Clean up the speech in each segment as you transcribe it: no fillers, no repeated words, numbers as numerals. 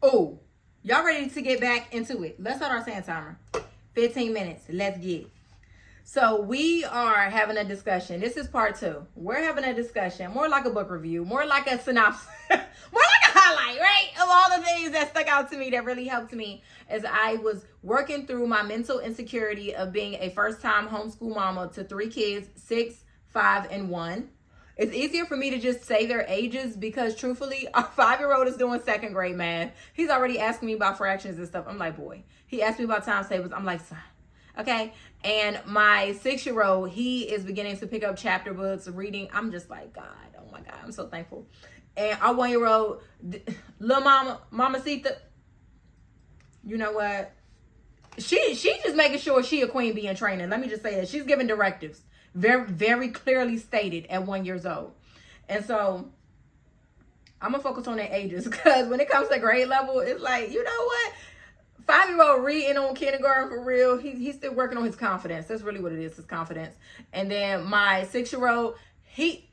Oh, y'all ready to get back into it? Let's start our sand timer. 15 minutes. Let's get it. So we are having a discussion. This is part 2. We're having a discussion, more like a book review, more like a synopsis, more like a highlight, right? Of all the things that stuck out to me that really helped me as I was working through my mental insecurity of being a first-time homeschool mama to 3 kids, 6, 5, and 1. It's easier for me to just say their ages because truthfully, our 5-year-old is doing 2nd grade math. He's already asking me about fractions and stuff. I'm like, boy. He asked me about times tables. I'm like, son. Okay. And my 6-year-old, he is beginning to pick up chapter books, reading. I'm just like, God, oh my God, I'm so thankful. And our 1-year-old, little Mama Sita, you know what? She just making sure she a queen bee in training. Let me just say that. She's giving directives. Very, very clearly stated at 1 year old. And so I'm going to focus on their ages because when it comes to grade level, it's like, you know what? 5-year-old reading on kindergarten for real. He's still working on his confidence. That's really what it is, his confidence. And then my 6-year-old, he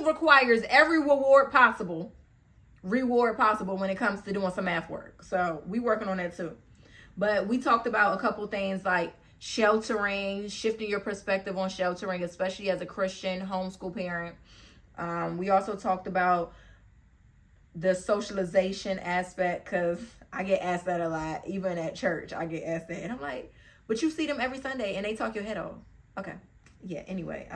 requires every reward possible when it comes to doing some math work. So we working on that too. But we talked about a couple things like sheltering, shifting your perspective on sheltering, especially as a Christian homeschool parent. We also talked about the socialization aspect because I get asked that a lot. Even at church, I get asked that. And I'm like, but you see them every Sunday and they talk your head off. Okay. Yeah, anyway.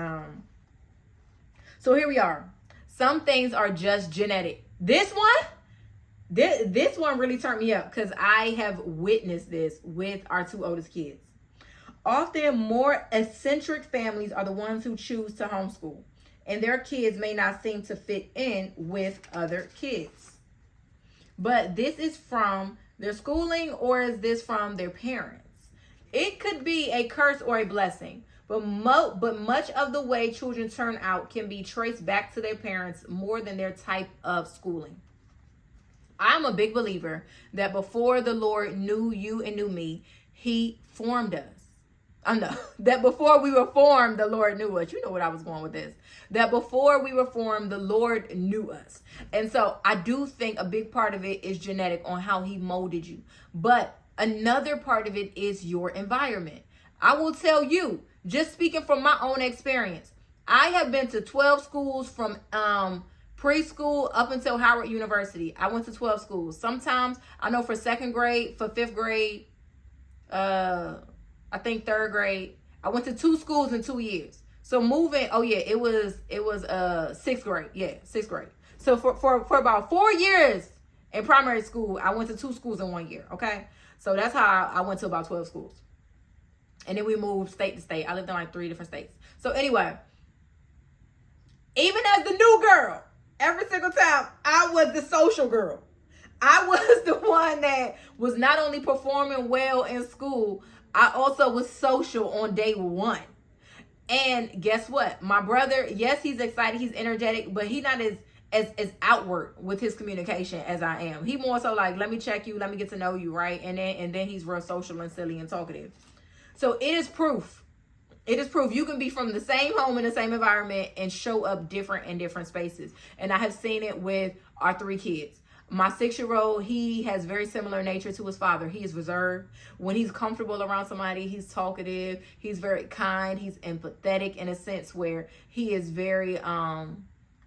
So here we are. Some things are just genetic. This one really turned me up because I have witnessed this with our 2 oldest kids. Often more eccentric families are the ones who choose to homeschool, and their kids may not seem to fit in with other kids. But this is from their schooling, or is this from their parents? It could be a curse or a blessing, but much of the way children turn out can be traced back to their parents more than their type of schooling. I'm a big believer that before the Lord knew you and knew me, he formed us. I know that before we were formed, the Lord knew us. You know what I was going with this. That before we were formed, the Lord knew us. And so I do think a big part of it is genetic on how he molded you. But another part of it is your environment. I will tell you, just speaking from my own experience, I have been to 12 schools from preschool up until Howard University. I went to 12 schools. Sometimes I know for 2nd grade, for 5th grade, I think 3rd grade. I went to 2 schools in 2 years. So moving, it was 6th grade. Yeah, 6th grade. So for about 4 years in primary school, I went to 2 schools in 1 year. Okay. So that's how I went to about 12 schools. And then we moved state to state. I lived in like 3 different states. So anyway, even as the new girl, every single time I was the social girl. I was the one that was not only performing well in school, I also was social on day 1. And guess what? My brother, yes, he's excited, he's energetic, but he's not as outward with his communication as I am. He more so like, let me check you, let me get to know you, right? And then he's real social and silly and talkative. So it is proof. It is proof you can be from the same home in the same environment and show up different in different spaces. And I have seen it with our 3 kids. My 6-year-old, he has very similar nature to his father. He is reserved. When he's comfortable around somebody, he's talkative. He's very kind. He's empathetic in a sense where he is very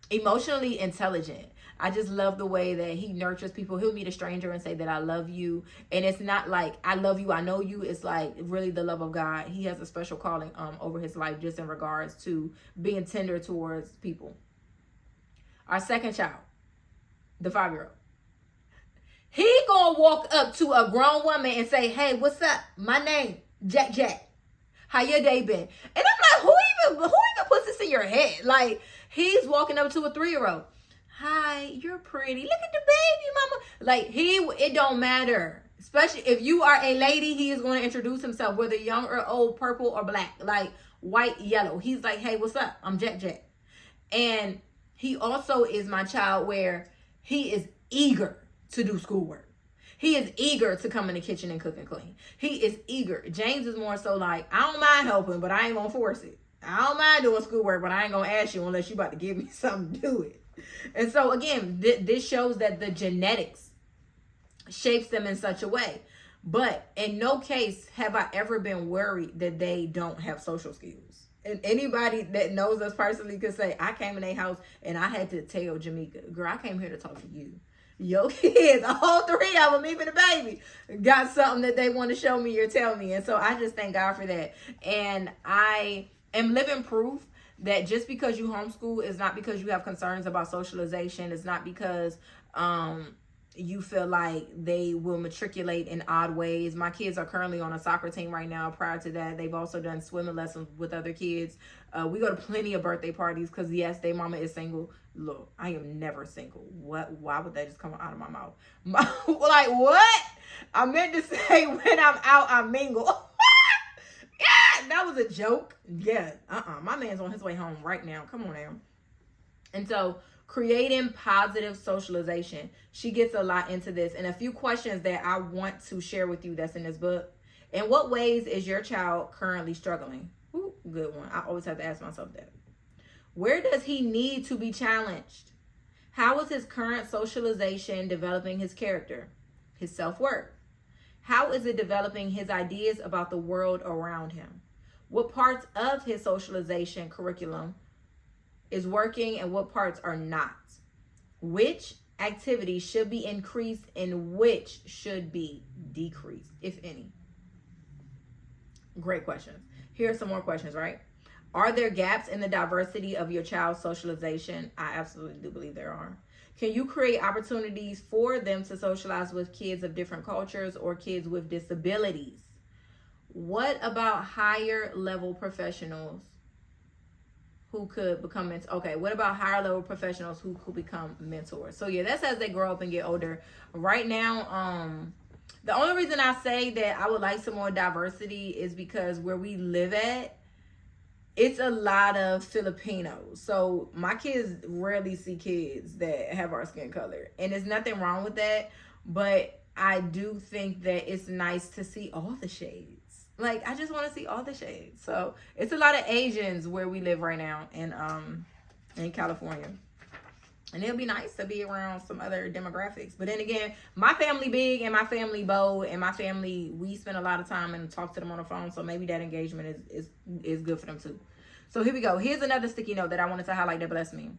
emotionally intelligent. I just love the way that he nurtures people. He'll meet a stranger and say that I love you. And it's not like I love you, I know you. It's like really the love of God. He has a special calling over his life just in regards to being tender towards people. Our 2nd child, the 5-year-old. He gonna walk up to a grown woman and say, hey, what's up? My name, Jack. How your day been? And I'm like, who even puts this in your head? Like, he's walking up to a 3-year-old. Hi, you're pretty. Look at the baby, mama. Like, it don't matter. Especially if you are a lady, he is going to introduce himself, whether young or old, purple or black, like white, yellow. He's like, hey, what's up? I'm Jack. And he also is my child where he is eager to do schoolwork. He is eager to come in the kitchen and cook and clean. He is eager. James is more so like, I don't mind helping, but I ain't going to force it. I don't mind doing schoolwork, but I ain't going to ask you unless you about to give me something to do it. And so again, this shows that the genetics shapes them in such a way. But in no case have I ever been worried that they don't have social skills. And anybody that knows us personally could say, I came in a house and I had to tell Jamika, girl, I came here to talk to you. Your kids, all three of them, even the baby, got something that they want to show me or tell me. And so I just thank God for that. And I am living proof that just because you homeschool is not because you have concerns about socialization. It's not because you feel like they will matriculate in odd ways. My kids are currently on a soccer team right now. Prior to that, they've also done swimming lessons with other kids. We go to plenty of birthday parties because, yes, their mama is single. Look, I am never single. What? Why would that just come out of my mouth? Like, what? I meant to say when I'm out, I mingle. Yeah, that was a joke. Yeah, my man's on his way home right now. Come on now. And so, creating positive socialization. She gets a lot into this. And a few questions that I want to share with you that's in this book. In what ways is your child currently struggling? Ooh, good one. I always have to ask myself that. Where does he need to be challenged? How is his current socialization developing his character, his self-worth? How is it developing his ideas about the world around him? What parts of his socialization curriculum is working and what parts are not? Which activities should be increased and which should be decreased, if any? Great questions. Here are some more questions, right? Are there gaps in the diversity of your child's socialization? I absolutely do believe there are. Can you create opportunities for them to socialize with kids of different cultures or kids with disabilities? What about higher level professionals who could become mentors? Okay, what about higher level professionals who could become mentors? So yeah, that's as they grow up and get older. Right now, the only reason I say that I would like some more diversity is because where we live at, it's a lot of Filipinos. So my kids rarely see kids that have our skin color. And there's nothing wrong with that. But I do think that it's nice to see all the shades. Like, I just want to see all the shades. So it's a lot of Asians where we live right now in California. And it'll be nice to be around some other demographics. But then again, my family big and my family bold and my family, we spend a lot of time and talk to them on the phone. So maybe that engagement is good for them too. So here we go. Here's another sticky note that I wanted to highlight that blessed me.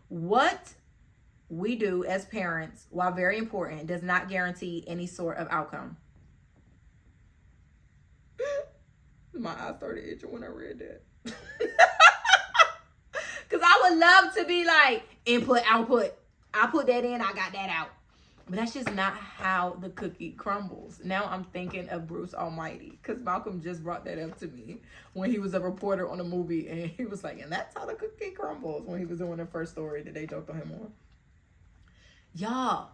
What we do as parents, while very important, does not guarantee any sort of outcome. My eyes started itching when I read that. Because I would love to be like, input, output. I put that in, I got that out. But that's just not how the cookie crumbles. Now I'm thinking of Bruce Almighty. Because Malcolm just brought that up to me when he was a reporter on a movie. And he was like, and that's how the cookie crumbles. When he was doing the first story that they joked on him on. Y'all,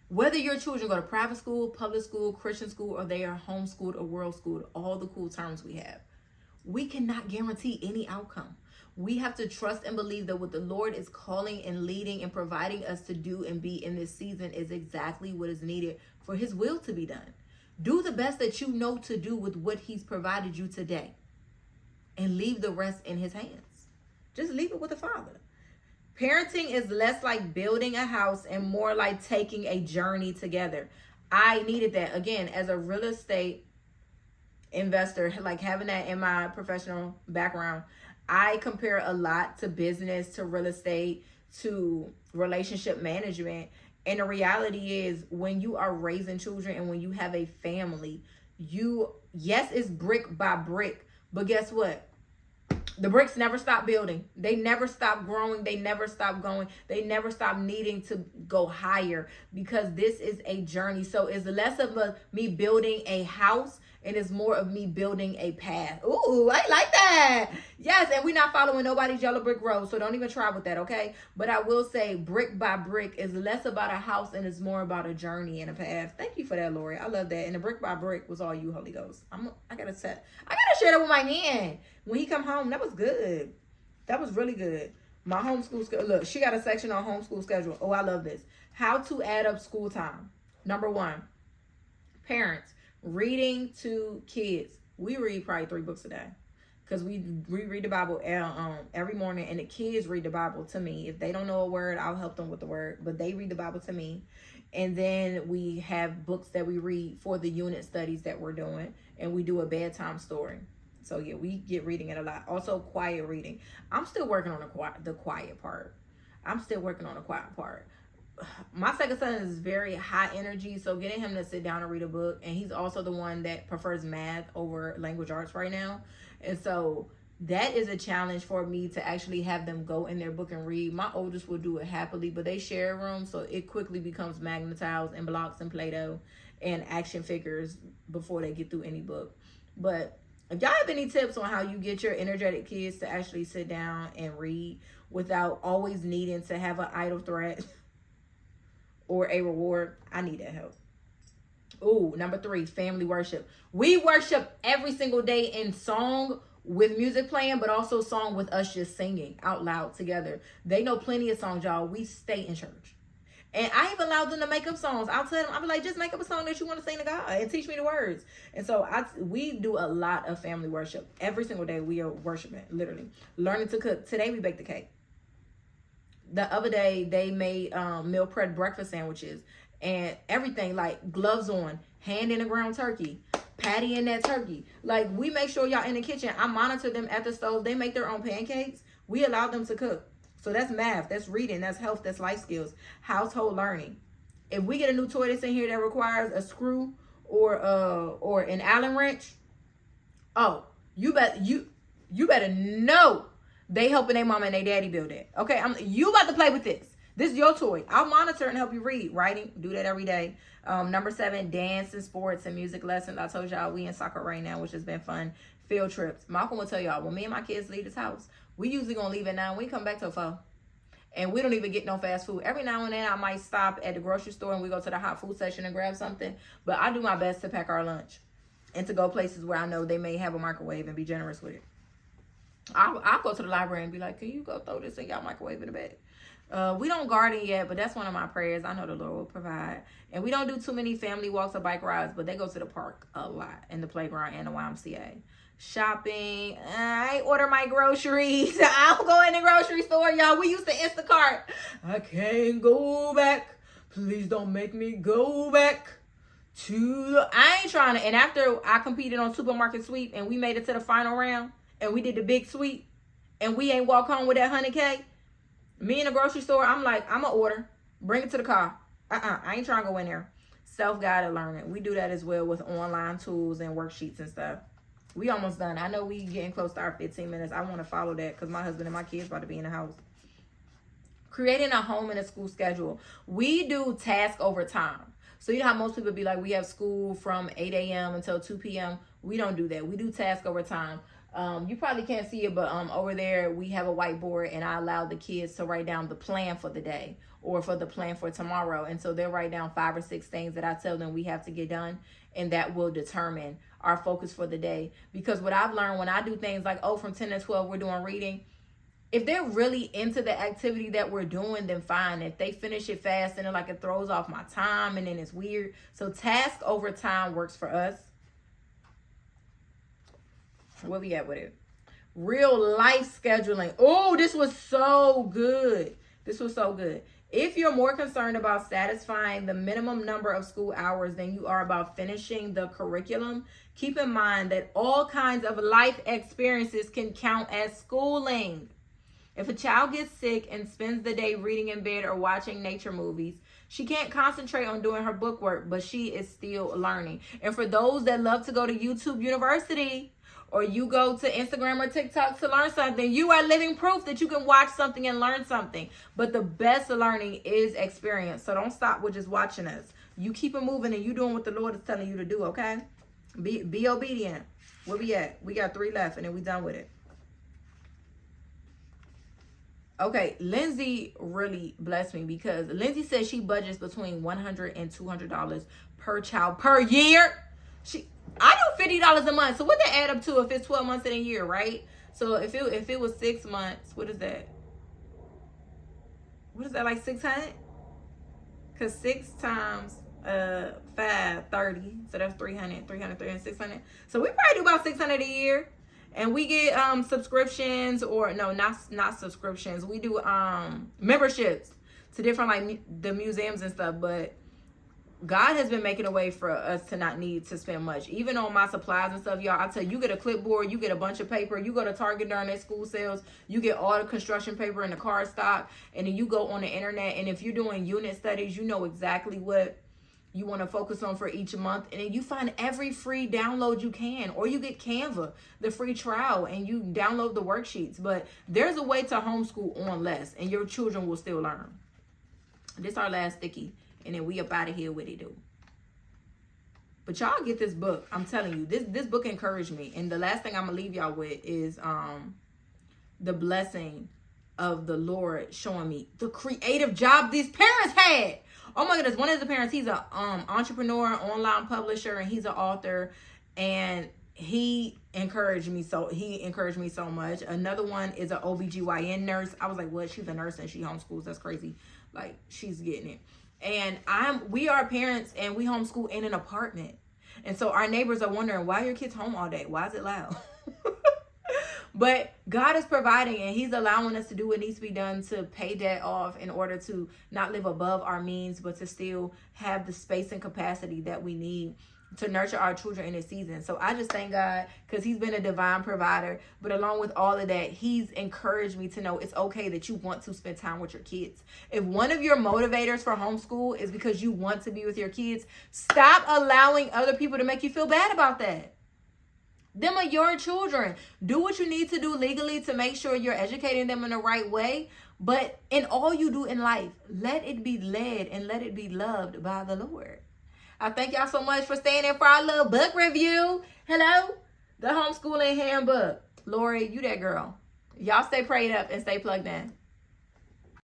whether your children go to private school, public school, Christian school, or they are homeschooled or world schooled, all the cool terms we have, we cannot guarantee any outcome. We have to trust and believe that what the Lord is calling and leading and providing us to do and be in this season is exactly what is needed for his will to be done. Do the best that you know to do with what he's provided you today and leave the rest in his hands. Just leave it with the Father. Parenting is less like building a house and more like taking a journey together. I needed that. Again, as a real estate investor, like having that in my professional background, I compare a lot to business, to real estate, to relationship management. And the reality is when you are raising children and when you have a family, yes, it's brick by brick, but guess what? The bricks never stop building. They never stop growing. They never stop going. They never stop needing to go higher because this is a journey. So it's less of me building a house and it's more of me building a path. Ooh, I like that. Yes, and we're not following nobody's yellow brick road, so don't even try with that, okay? But I will say brick by brick is less about a house and it's more about a journey and a path. Thank you for that, Laurie. I love that. And the brick by brick was all you, Holy Ghost. I gotta share that with my man. When he come home, that was good. That was really good. My homeschool schedule. Look, she got a section on homeschool schedule. Oh, I love this. How to add up school time. Number 1, parents, reading to kids. We read probably 3 books a day. because we read the Bible every morning, and the kids read the Bible to me. If they don't know a word, I'll help them with the word, but they read the Bible to me. And then we have books that we read for the unit studies that we're doing, and we do a bedtime story. So yeah, we get reading it a lot. Also, quiet reading. I'm still working on the quiet part. I'm still working on the quiet part. My second son is very high energy, so getting him to sit down and read a book, and he's also the one that prefers math over language arts right now. And so that is a challenge for me, to actually have them go in their book and read. My oldest will do it happily, but they share a room, so it quickly becomes magnetized and blocks and Play-Doh and action figures before they get through any book. But if y'all have any tips on how you get your energetic kids to actually sit down and read without always needing to have an idle threat or a reward, I need that help. Ooh, number 3, family worship. We worship every single day in song with music playing, but also song with us just singing out loud together. They know plenty of songs, y'all. We stay in church. And I even allowed them to make up songs. I'll tell them, I'll be like, just make up a song that you want to sing to God and teach me the words. And so we do a lot of family worship. Every single day we are worshiping, literally. Learning to cook. Today we baked the cake. The other day they made meal prep breakfast sandwiches and everything, like gloves on, hand in a ground turkey, patty in that turkey. Like, we make sure y'all in the kitchen. I monitor them at the stove. They make their own pancakes. We allow them to cook. So that's math, that's reading, that's health, that's life skills, household learning. If we get a new toy that's in here that requires a screw or an Allen wrench, oh, you better know they helping their mama and their daddy build it. Okay, you about to play with this. This is your toy. I'll monitor and help you read. Writing, do that every day. Number 7, dance and sports and music lessons. I told y'all we in soccer right now, which has been fun. Field trips. Malcolm will tell y'all, when me and my kids leave this house, we usually gonna leave at 9. We come back till 4. And we don't even get no fast food. Every now and then I might stop at the grocery store and we go to the hot food section and grab something. But I do my best to pack our lunch and to go places where I know they may have a microwave and be generous with it. I'll go to the library and be like, can you go throw this in y'all microwave in the bed? We don't garden yet, but that's one of my prayers. I know the Lord will provide. And we don't do too many family walks or bike rides, but they go to the park a lot, and the playground and the YMCA. Shopping. I order my groceries. I'll go in the grocery store, y'all. We used to Instacart. I can't go back. Please don't make me go back I ain't trying to. And after I competed on Supermarket Sweep and we made it to the final round and we did the big sweep and we ain't walk home with that 100K, me in the grocery store, I'm like, I'm going to order. Bring it to the car. I ain't trying to go in there. Self-guided learning. We do that as well with online tools and worksheets and stuff. We almost done. I know we getting close to our 15 minutes. I want to follow that because my husband and my kids about to be in the house. Creating a home and a school schedule. We do task over time. So you know how most people be like, we have school from 8 a.m. until 2 p.m. We don't do that. We do task over time. You probably can't see it, but over there we have a whiteboard and I allow the kids to write down the plan for the day or for the plan for tomorrow. And so they'll write down 5 or 6 things that I tell them we have to get done, and that will determine our focus for the day. Because what I've learned when I do things like, from 10 to 12 we're doing reading, if they're really into the activity that we're doing, then fine. If they finish it fast, then it throws off my time and then it's weird. So task over time works for us. Where we at with it? Real life scheduling. Oh, this was so good. This was so good. If you're more concerned about satisfying the minimum number of school hours than you are about finishing the curriculum, keep in mind that all kinds of life experiences can count as schooling. If a child gets sick and spends the day reading in bed or watching nature movies, she can't concentrate on doing her book work, but she is still learning. And for those that love to go to YouTube University, or you go to Instagram or TikTok to learn something, you are living proof that you can watch something and learn something. But the best learning is experience. So don't stop with just watching us. You keep it moving and you doing what the Lord is telling you to do, okay? Be obedient. Where we at? We got 3 left and then we done with it. Okay, Lindsay really blessed me because Lindsay says she budgets between $100 and $200 per child per year. I do $50 a month. So what that add up to if it's 12 months in a year, right? So if it was 6 months, what is that? What is that, like 600? Because 6 times 5, 30. So that's 300, 600. So we probably do about 600 a year. And we get subscriptions, or no, not subscriptions. We do memberships to different like the museums and stuff. But God has been making a way for us to not need to spend much. Even on my supplies and stuff, y'all, I tell you, you get a clipboard, you get a bunch of paper, you go to Target during their school sales, you get all the construction paper and the card stock, and then you go on the internet, and if you're doing unit studies, you know exactly what you want to focus on for each month, and then you find every free download you can, or you get Canva, the free trial, and you download the worksheets. But there's a way to homeschool on less, and your children will still learn. This our last sticky. And then we up out of here with it, do. But y'all get this book. I'm telling you, this book encouraged me. And the last thing I'm gonna leave y'all with is the blessing of the Lord showing me the creative job these parents had. Oh my goodness, one of the parents, he's a entrepreneur, online publisher, and he's an author, and he encouraged me so much. Another one is an OBGYN nurse. I was like, what? She's a nurse and she homeschools. That's crazy. Like, she's getting it. And we are parents, and we homeschool in an apartment. And so our neighbors are wondering, why are your kids home all day? Why is it loud? But God is providing, and he's allowing us to do what needs to be done to pay debt off in order to not live above our means, but to still have the space and capacity that we need to nurture our children in this season. So I just thank God, because he's been a divine provider. But along with all of that, he's encouraged me to know it's okay that you want to spend time with your kids. If one of your motivators for homeschool is because you want to be with your kids, stop allowing other people to make you feel bad about that. Them are your children. Do what you need to do legally to make sure you're educating them in the right way. But in all you do in life, let it be led and let it be loved by the Lord. I thank y'all so much for staying in for our little book review. Hello? The Homeschooling Handbook. Laurie, you that girl. Y'all stay prayed up and stay plugged in.